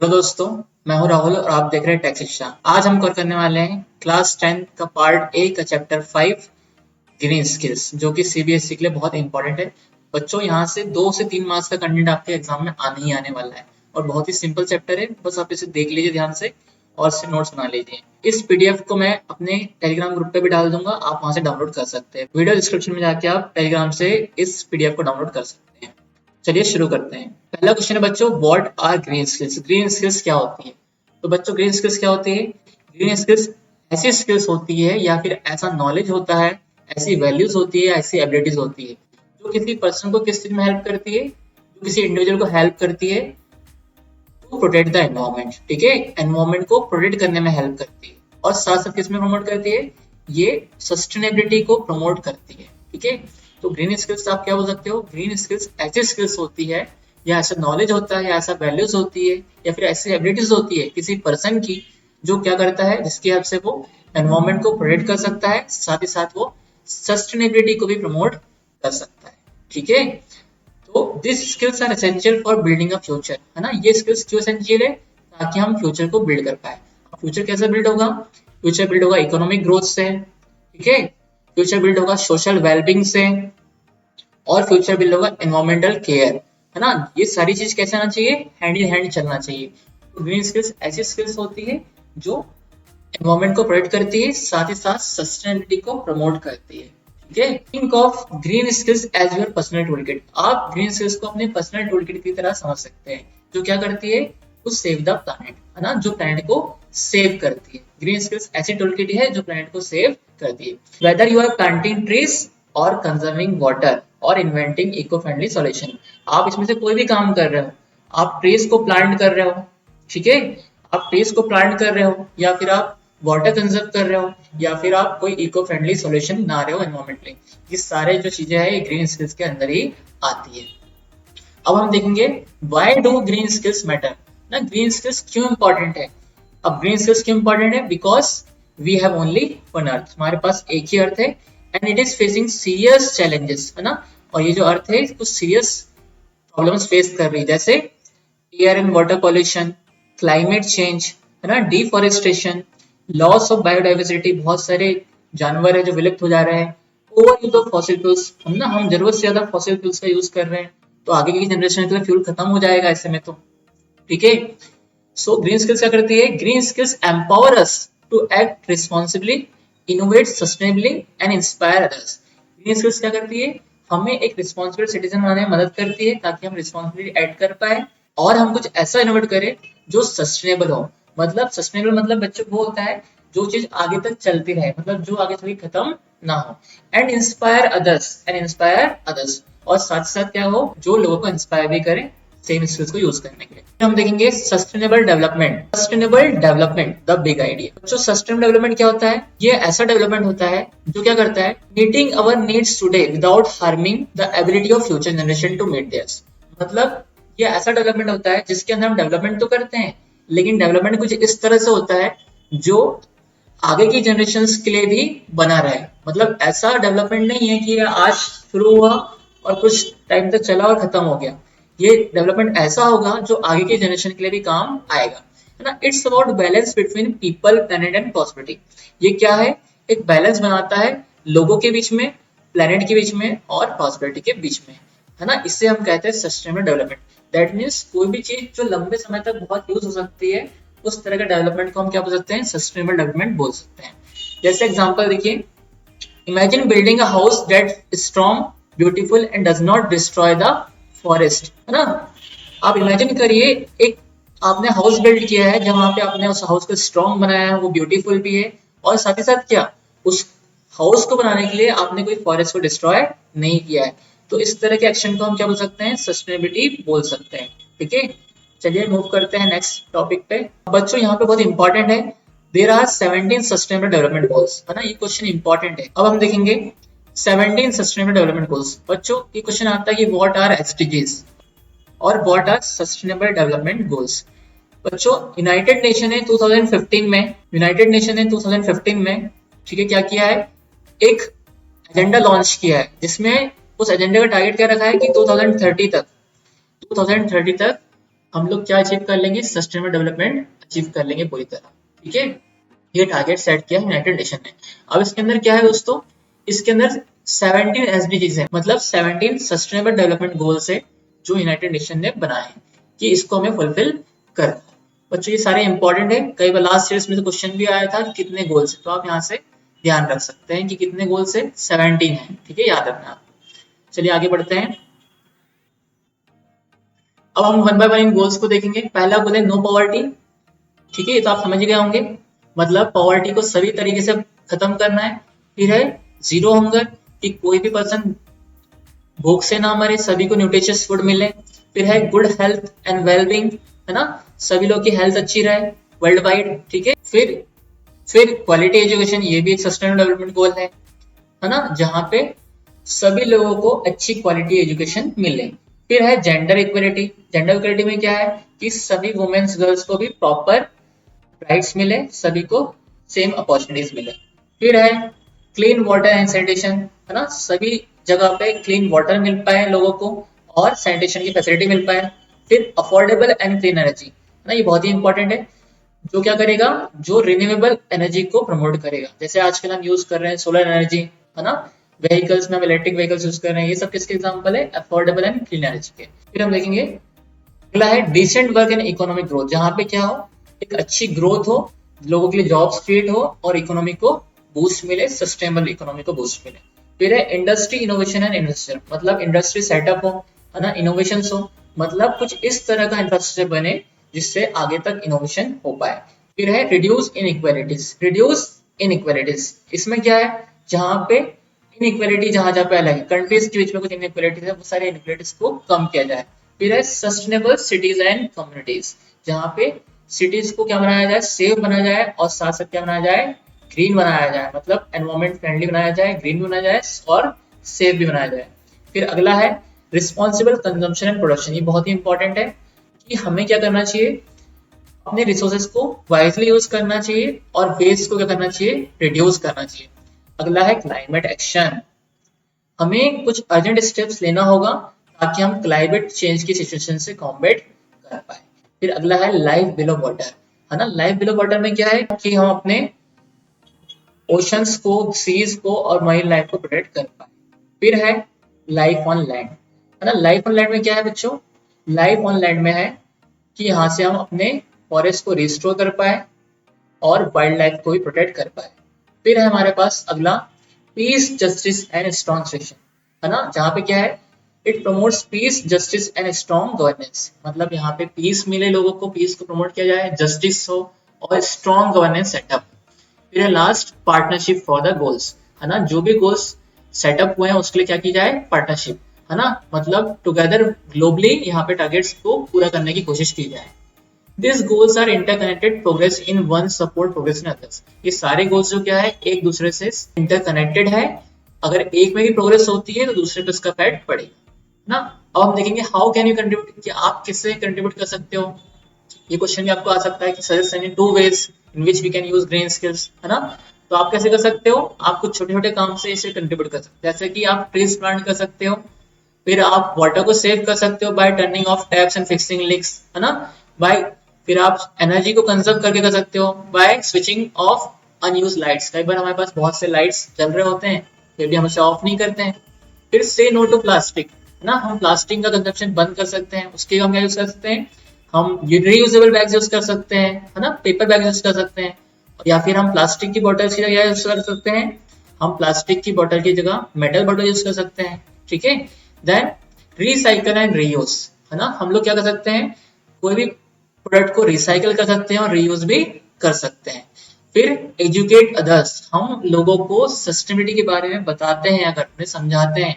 Hello दोस्तों, मैं हूं राहुल और आप देख रहे हैं टेक शिक्षा। आज हम कवर करने वाले हैं क्लास 10 का पार्ट ए का चैप्टर 5 ग्रीन स्किल्स, जो कि सीबीएसई के लिए बहुत इंपॉर्टेंट है। बच्चों, यहाँ से 2 से 3 मार्क्स का कंटेंट आपके एग्जाम में आने ही आने वाला है और बहुत ही सिंपल चैप्टर है। बस आप इसे देख लीजिए ध्यान से और इससे नोट्स बना लीजिए। इस पीडीएफ को मैं अपने टेलीग्राम ग्रुप पे भी डाल दूंगा, आप वहां से डाउनलोड कर सकते हैं। वीडियो डिस्क्रिप्शन में जाके आप टेलीग्राम से इस पीडीएफ को डाउनलोड कर सकते हैं। चलिए शुरू करते हैं। पहला क्वेश्चन है बच्चों, what are green skills? Green skills क्या होती है? तो बच्चों, ग्रीन स्किल्स क्या होती है? ग्रीन स्किल्स ऐसी स्किल्स होती है या फिर ऐसा नॉलेज होता है, ऐसी वैल्यूज होती है, ऐसी एबिलिटीज होती है जो किसी पर्सन को किस चीज में हेल्प करती है, जो किसी इंडिविजुअल को हेल्प करती है टू प्रोटेक्ट द एनवायरमेंट। ठीक है, एनवायरमेंट को प्रोटेक्ट करने में हेल्प करती है और साथ साथ किस में प्रमोट करती है? ये सस्टेनेबिलिटी को प्रमोट करती है। ठीक है, तो ग्रीन स्किल्स आप क्या बोल सकते हो? ग्रीन स्किल्स ऐसी स्किल्स होती है या ऐसा नॉलेज होता है या ऐसा वैल्यूज होती है या फिर ऐसी एबिलिटीज होती है किसी पर्सन की, जो क्या करता है, जिसकी हेल्प से वो एनवायरमेंट को प्रोटेक्ट कर सकता है, साथ ही साथ वो सस्टेनेबिलिटी को भी प्रमोट कर सकता है। ठीक है, तो this skills are essential for building a future, है ना। ये स्किल्स क्यों एसेंशियल है? ताकि हम फ्यूचर को बिल्ड कर पाए। फ्यूचर कैसे बिल्ड होगा? फ्यूचर बिल्ड होगा इकोनॉमिक ग्रोथ से। ठीक है, फ्यूचर बिल्ड होगा सोशल वेलबींग से और फ्यूचर बिल्ड होगा एनवायरमेंटल केयर, है ना। ये सारी चीज कैसे आना चाहिए? हैंड इन हैंड चलना चाहिए। तो ग्रीन स्किल्स ऐसी स्किल्स होती है जो एनवायरमेंट को प्रोटेक्ट करती है, साथ ही साथ सस्टेनेबिलिटी को प्रमोट करती है। ठीक है, think of green skills as your personal tool kit. आप ग्रीन स्किल्स को अपने पर्सनल टूल किट की तरह समझ सकते हैं, जो क्या करती है? टू सेव द प्लैनेट, है ना, जो प्लैनेट को सेव करती है। ग्रीन स्किल्स ऐसी टूल किट है जो प्लैनेट को सेव करती है। Whether you are planting trees और कंजर्विंग वाटर और इन्वेंटिंग इको फ्रेंडली सॉल्यूशन, आप इसमें से कोई भी काम कर रहे हो, आप ट्रीज को प्लांट कर रहे हो, ठीक है, आप ट्रीज को प्लांट कर रहे हो या फिर आप वाटर कंजर्व कर रहे हो या फिर आप कोई इको फ्रेंडली सॉल्यूशन बना रहे हो एनवायरमेंटली, ये सारे जो चीजें हैं ये ग्रीन स्किल्स के अंदर ही आती है। अब हम देखेंगे why do green skills matter ना। ग्रीन स्किल्स क्यों इंपॉर्टेंट है? अब ग्रीन स्किल्स क्यों इंपॉर्टेंट है? Because we have only one earth, हमारे पास एक ही अर्थ है and it is facing serious challenges, है ना। और ये जो अर्थ है कुछ सीरियस प्रॉब्लम्स फेस कर रही है, जैसे air and water pollution, climate change, है ना, डिफॉरेस्टेशन, लॉस ऑफ बायोडाइवर्सिटी, बहुत सारे जानवर है जो विलुप्त हो जा रहे हैं, over use of fossil fuels, हम जरूरत से ज्यादा फॉसिल फ्यूल्स का यूज कर रहे हैं, तो आगे की जनरेशन के लिए फ्यूल खत्म हो जाएगा ऐसे में तो। ठीक है, सो ग्रीन स्किल्स क्या करती है? Green skills empower us to act responsibly, innovate sustainably and inspire others. Green skills क्या करती है? हमें एक रिस्पॉन्सिबल सिटीजन बनाने में मदद करती है ताकि हम रिस्पॉन्सिबिलिटी ऐड कर पाए और हम कुछ ऐसा इनोवेट करें जो सस्टेनेबल हो। मतलब सस्टेनेबल मतलब बच्चों वो होता है जो चीज आगे तक चलती रहे, मतलब जो आगे चल के खत्म ना हो। एंड इंस्पायर अदर्स, और साथ साथ क्या हो, जो लोगों को इंस्पायर भी करे सेम स्किल्स को यूज करने के लिए। हम देखेंगे sustainable development. Sustainable development the big idea. जो सस्टेनेबल डेवलपमेंट क्या होता है? ये ऐसा डेवलपमेंट होता है जो क्या करता है? Meeting our needs today without harming the ability of future generation to meet theirs. मतलब ये ऐसा डेवलपमेंट होता है जिसके अंदर हम डेवलपमेंट तो करते हैं, लेकिन डेवलपमेंट कुछ इस तरह से होता है जो आगे की जनरेशन के लिए भी बना रहे। मतलब ऐसा डेवलपमेंट नहीं है कि आज शुरू हुआ और कुछ टाइम तक चला और खत्म हो गया। ये डेवलपमेंट ऐसा होगा जो आगे की जनरेशन के लिए भी काम आएगा, है ना। It's about balance between people, planet and prosperity. ये क्या है? एक बैलेंस बनाता है लोगों के बीच में, प्लेनेट के बीच में और प्रॉस्पेरिटी के बीच में, है ना। इससे हम कहते हैं सस्टेनेबल डेवलपमेंट। दैट मीन्स कोई भी चीज जो लंबे समय तक बहुत यूज हो सकती है, उस तरह का डेवलपमेंट को हम क्या बोल सकते हैं? सस्टेनेबल डेवलपमेंट बोल सकते हैं। जैसे एग्जांपल देखिए, imagine building a house that is strong, beautiful and does not destroy the forest, है ना। आप इमेजिन करिए, एक आपने हाउस बिल्ड किया है जहां पे आपने उस हाउस को स्ट्रॉन्ग बनाया है, वो ब्यूटीफुल भी है, और साथ ही साथ क्या, उस हाउस को बनाने के लिए आपने कोई फॉरेस्ट को डिस्ट्रॉय नहीं किया है। तो इस तरह के एक्शन को हम क्या बोल सकते हैं? सस्टेनेबिलिटी बोल सकते हैं। ठीक है, चलिए मूव करते हैं नेक्स्ट टॉपिक पे। बच्चों यहाँ पे बहुत इंपॉर्टेंट है, there are 17 sustainable development goals, है ना। ये क्वेश्चन इंपॉर्टेंट है। अब हम देखेंगे 17 सस्टेनेबल डेवलपमेंट गोल्स। बच्चों ये क्वेश्चन आता है कि व्हाट आर एसडीजीज और what are sustainable development goals. बच्चों यूनाइटेड नेशन ने 2015 में, यूनाइटेड नेशन ने 2015 में, ठीक है, क्या किया है? एक एजेंडा लॉन्च किया है जिसमें उस एजेंडे का टारगेट क्या रखा है कि 2030 तक हम लोग क्या अचीव कर लेंगे, सस्टेनेबल डेवलपमेंट अचीव कर लेंगे पूरी तरह। ठीक है, ये टारगेट सेट किया यूनाइटेड नेशन ने। अब इसके अंदर क्या है दोस्तों, इसके अंदर 17 एसडीजीज है, मतलब 17 सस्टेनेबल डेवलपमेंट गोल्स है जो यूनाइटेड नेशन ने बनाए हैं कि इसको हमें फुलफिल करना है। बच्चों ये सारे इंपॉर्टेंट है, कई बार लास्ट ईयर में तो क्वेश्चन भी आया था कि कितने गोल्स है, तो आप यहाँ से ध्यान रख सकते हैं कि कितने गोल्स है, 17 है। ठीक है, याद रखना आप। चलिए आगे बढ़ते हैं। अब हम one by one in goals को देखेंगे। पहला गोल है नो पॉवर्टी। ठीक है, ये तो आप समझ गए होंगे, मतलब पॉवर्टी को सभी तरीके से खत्म करना है। फिर है जीरो हंगर, कि कोई भी पर्सन भूख से ना मरे, सभी को न्यूट्रिशियस फूड मिले। फिर है गुड हेल्थ एंड वेलबींग, है ना, सभी लोग की हेल्थ अच्छी रहे वर्ल्ड वाइड। ठीक है, फिर क्वालिटी एजुकेशन, ये भी एक सस्टेनेबल डेवलपमेंट गोल है ना, जहाँ पे सभी लोगों को अच्छी क्वालिटी एजुकेशन मिले। फिर है जेंडर इक्वलिटी। जेंडर इक्वलिटी में क्या है कि सभी वुमेन्स गर्ल्स को भी प्रॉपर राइट्स मिले, सभी को सेम अपॉर्चुनिटीज मिले। फिर है क्लीन वाटर एंड सैनिटेशन, है ना, सभी जगह पे क्लीन वाटर मिल पाए लोगों को और सैनिटेशन की फैसिलिटी मिल पाए। फिर अफोर्डेबल एंड क्लीन एनर्जी, है ना, ये बहुत ही इंपॉर्टेंट है, जो क्या करेगा, जो रिन्यूएबल एनर्जी को प्रमोट करेगा। जैसे आजकल हम यूज कर रहे हैं सोलर एनर्जी, है ना, व्हीकल्स में हम इलेक्ट्रिक व्हीकल्स यूज कर रहे हैं, ये सब किसके एग्जांपल है, अफोर्डेबल एंड क्लीन एनर्जी के। फिर हम देखेंगे अगला है decent work and economic growth, जहां पे क्या हो, एक अच्छी ग्रोथ हो, लोगों के लिए जॉब्स क्रिएट हो और इकोनॉमी को बूस्ट मिले, सस्टेनेबल इकोनॉमी को बूस्ट मिले। फिर है इंडस्ट्री इनोवेशन एंड इंडस्ट्रियल, मतलब इंडस्ट्री सेटअप हो, है ना, इनोवेशन हो, मतलब कुछ इस तरह का इंफ्रास्ट्रक्चर बने जिससे आगे तक इनोवेशन हो पाए। फिर है रिड्यूस इनइक्वालिटीज। रिड्यूस इनइक्वालिटीज इसमें क्या है, जहां पे इनइक्वालिटी जहां जहां पे अलग है, कंट्रीज के बीच में कुछ इनइक्वालिटीज है, वो सारे इनइक्वालिटीज को कम किया जाए। फिर है सस्टेनेबल सिटीज एंड कम्युनिटीज, जहाँ पे सिटीज को क्या बनाया जाए, सेफ बनाया जाए और साथ साथ क्या बनाया जाए, ग्रीन बनाया जाए, मतलब एनवायरमेंट फ्रेंडली बनाया जाए, ग्रीन भी बनाया जाए और सेफ भी बनाया जाए। फिर अगला है रिस्पॉन्सिबल कंजम्पशन एंड प्रोडक्शन, ये बहुत ही इंपॉर्टेंट है कि हमें क्या करना चाहिए, अपने रिसोर्सेज को वाइजली यूज करना चाहिए और वेस्ट को क्या करना चाहिए, रिड्यूस करना चाहिए। अगला है क्लाइमेट एक्शन, हमें कुछ अर्जेंट स्टेप्स लेना होगा ताकि हम क्लाइमेट चेंज की सिचुएशन से कॉम्बैट कर पाए। फिर अगला है लाइफ बिलो वाटर, है ना, लाइफ बिलो वाटर में क्या है कि हम अपने ओशंस को, सीज को और मरीन लाइफ को प्रोटेक्ट कर पाए। फिर है लाइफ ऑन लैंड, है ना, लाइफ ऑन लैंड में क्या है बच्चों, लाइफ ऑन लैंड में है कि यहाँ से हम अपने फॉरेस्ट को रिस्टोर कर पाए और वाइल्ड लाइफ को भी प्रोटेक्ट कर पाए। फिर है हमारे पास अगला piece justice and strong session, है ना, जहाँ पे क्या है, it promotes piece justice and strong governance, मतलब यहाँ पे पीस मिले लोगों को, पीस को प्रमोट किया जाए, जस्टिस हो और स्ट्रॉन्ग गवर्नेंस सेटअप। फिर है last partnership for the goals, है ना, जो भी गोल्स सेटअप हुए हैं उसके लिए क्या की जाए, पार्टनरशिप, है ना, मतलब टुगेदर ग्लोबली यहाँ पे टारगेट्स को पूरा करने की कोशिश की जाए। These goals are interconnected, progress in one support progress in others, ये सारे गोल्स जो क्या है, एक दूसरे से इंटरकनेक्टेड है, अगर एक में भी प्रोग्रेस होती है तो दूसरे पे उसका इफेक्ट पड़ेगा ना। अब हम देखेंगे हाउ कैन यू कंट्रीब्यूट, कि आप किससे कंट्रीब्यूट कर सकते हो। ये क्वेश्चन भी आपको आ सकता है कि suggest any two ways in which we can use green skills, है ना, तो आप कैसे कर सकते हो, आप कुछ छोटे छोटे काम से इसे कंट्रीब्यूट कर सकते हो, जैसे कि आप ट्रीज प्लांट कर सकते हो। फिर आप वाटर को सेव कर सकते हो bye turning of taps and fixing leaks, है ना, बाय, फिर आप एनर्जी को कंजर्व करके कर सकते हो by switching off unused lights, कई बार हमारे पास बहुत से लाइट्स चल रहे होते हैं फिर भी हम उसे ऑफ नहीं करते हैं। फिर से नो टू प्लास्टिक, है ना, हम प्लास्टिक का कंजप्शन बंद कर सकते हैं, उसके हम क्या यूज कर सकते हैं, हम रीयूजेबल बैग यूज कर सकते हैं, है ना, पेपर बैग यूज कर सकते हैं, या फिर हम प्लास्टिक की बोतल की जगह यूज कर सकते हैं, हम प्लास्टिक की बोतल की जगह मेटल बोतल यूज कर सकते हैं। ठीक है, देन रिसाइकल एंड रीयूज, है ना, हम लोग क्या कर सकते हैं, कोई भी प्रोडक्ट को रिसाइकल कर सकते हैं और रीयूज भी कर सकते हैं। फिर एजुकेट अदर्स, हम लोगों को सस्टेनेबिलिटी के बारे में बताते हैं, अगर उन्हें समझाते हैं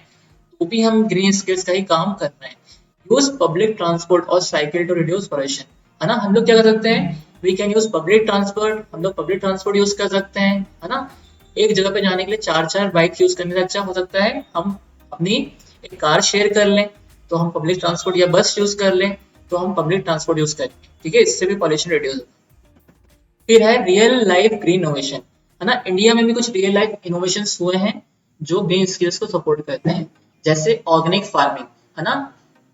तो भी हम ग्रीन स्किल्स का ही काम कर रहे हैं। यूज पब्लिक ट्रांसपोर्ट और साइकिल टू रिड्यूस पॉल्यूशन, है ना, हम लोग क्या कर सकते हैं, we can use public transport, हम लोग पब्लिक ट्रांसपोर्ट यूज कर सकते हैं, है ना, एक जगह पे जाने के लिए चार चार बाइक यूज करने से अच्छा हो सकता है हम अपनी एक कार शेयर कर लें, तो हम पब्लिक ट्रांसपोर्ट या बस यूज कर लें, तो हम पब्लिक ट्रांसपोर्ट यूज करें। ठीक है, इससे भी पॉल्यूशन रिड्यूस होगा। फिर है रियल लाइफ ग्रीन इनोवेशन, है ना, इंडिया में भी कुछ रियल लाइफ इनोवेशन हुए हैं जो ग्रीन स्किल्स को सपोर्ट करते हैं, जैसे ऑर्गेनिक फार्मिंग, है ना,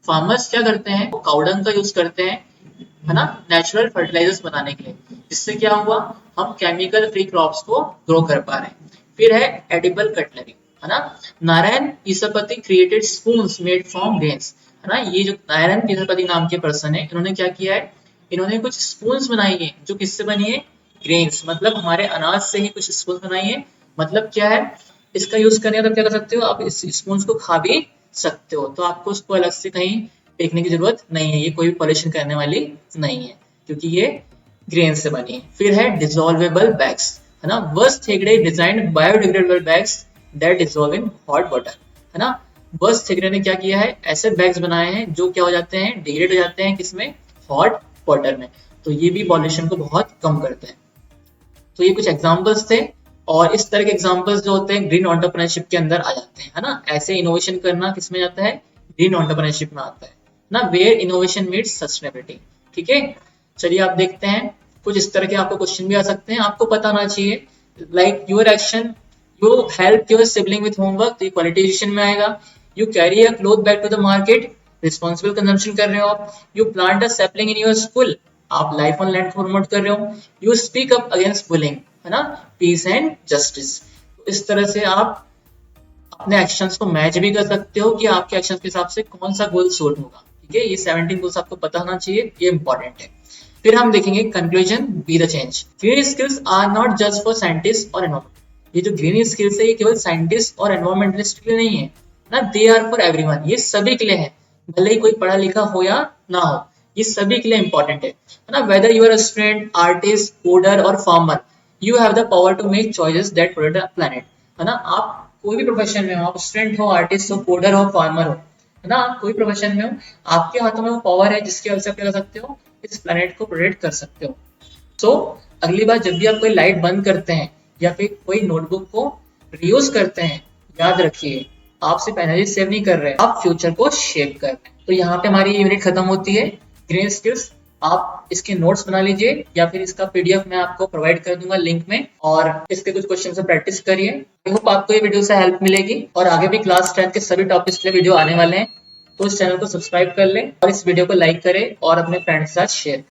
फार्मर्स क्या करते हैं, वो काउडंग का यूज करते हैं है ना, नेचुरल फर्टिलाइजर्स बनाने के लिए, जिससे क्या हुआ, हम केमिकल फ्री क्रॉप्स को ग्रो कर पा रहे हैं। फिर है एडिबल कटलरी, है ना, Narayan Peesapaty created spoons made from grains, है ना, ये जो नारायण ईसापति नाम के पर्सन है, इन्होंने क्या किया है, इन्होंने कुछ स्पून्स बनाई है जो किससे बनी है, ग्रेन्स, मतलब हमारे अनाज से ही कुछ स्पून बनाई है। मतलब क्या है, इसका यूज करने का, तो क्या कर सकते हो आप, इस स्पून को खा भी सकते हो, तो आपको उसको अलग से कहीं फेंकने की जरूरत नहीं है, ये कोई भी पॉल्यूशन करने वाली नहीं है, क्योंकि ये ग्रेन से बनी है। फिर है डिसॉल्वेबल बैग्स, है ना, बस Thegde design biodegradable bags that dissolve in hot water, है ना, बस थेगड़े ने क्या किया है, ऐसे बैग्स बनाए हैं जो क्या हो जाते हैं, डिग्रेड हो जाते हैं किसमें, हॉट वाटर में, तो ये भी पॉल्यूशन को बहुत कम करते हैं। तो ये कुछ एग्जांपल्स थे, और इस तरह के एग्जांपल्स जो होते हैं ग्रीन एंटरप्रेन्योरशिप के अंदर आ जाते हैं, है ना, ऐसे इनोवेशन करना किसमें जाता है, ग्रीन एंटरप्रेन्योरशिप में आता है ना, वेयर इनोवेशन मीट्स सस्टेनेबिलिटी। ठीक है, चलिए आप देखते हैं, कुछ इस तरह के आपको क्वेश्चन भी आ सकते हैं, आपको पता होना चाहिए, like your action, you help your sibling with homework, तो ये क्वालिफिकेशन में आएगा। You carry a cloth bag to the market, responsible consumption कर रहे हो आप। You plant a sapling in your school, आप लाइफ ऑन लैंड को प्रमोट कर रहे हो। You speak up against bullying, है ना, पीस एंड जस्टिस। इस तरह से आप अपने एक्शंस को मैच भी कर सकते हो कि आपके एक्शंस के हिसाब से कौन सा गोल सूट होगा। ठीक है, ये 17 गोल्स आपको पता होना चाहिए, ये इंपॉर्टेंट है। फिर हम देखेंगे conclusion, be the change. Green skills are not just for scientist और एनवायरमेंट, ये जो ग्रीन स्किल्स है ये केवल साइंटिस्ट और एनवायरमेंटलिस्ट के लिए नहीं है ना, दे आर फॉर एवरीवन, ये सभी के लिए है, भले ही कोई पढ़ा लिखा हो या ना हो, ये सभी के लिए इंपॉर्टेंट है ना, whether you are a student, artist, coder और farmer, you have the power to make choices that protect the planet, है ना, आप कोई भी प्रोफेशन में हो, आप स्टूडेंट हो, आर्टिस्ट हो, कोडर हो, फार्मर हो, है ना, आप कोई प्रोफेशन में हो, आपके हाथों में वो पावर है जिसकी वजह से आप क्या कर सकते हो, इस प्लैनेट को प्रोटेक्ट कर सकते हो। सो अगली बार जब भी आप कोई लाइट बंद करते हैं या फिर कोई नोटबुक को रीयूज करते हैं, याद रखिए आप सिर्फ एनर्जी सेव नहीं कर रहे हैं, आप फ्यूचर को शेप कर रहे हैं। तो यहाँ पे हमारी यूनिट खत्म होती है, ग्रीन स्किल्स। आप इसके नोट्स बना लीजिए या फिर इसका पीडीएफ मैं आपको प्रोवाइड कर दूंगा लिंक में, और इसके कुछ क्वेश्चन से प्रैक्टिस करिए। आई होप आपको ये वीडियो से हेल्प मिलेगी, और आगे भी क्लास 10 के सभी टॉपिक्स के लिए वीडियो आने वाले हैं, तो इस चैनल को सब्सक्राइब कर लें और इस वीडियो को लाइक करें और अपने फ्रेंड्स के साथ शेयर करें।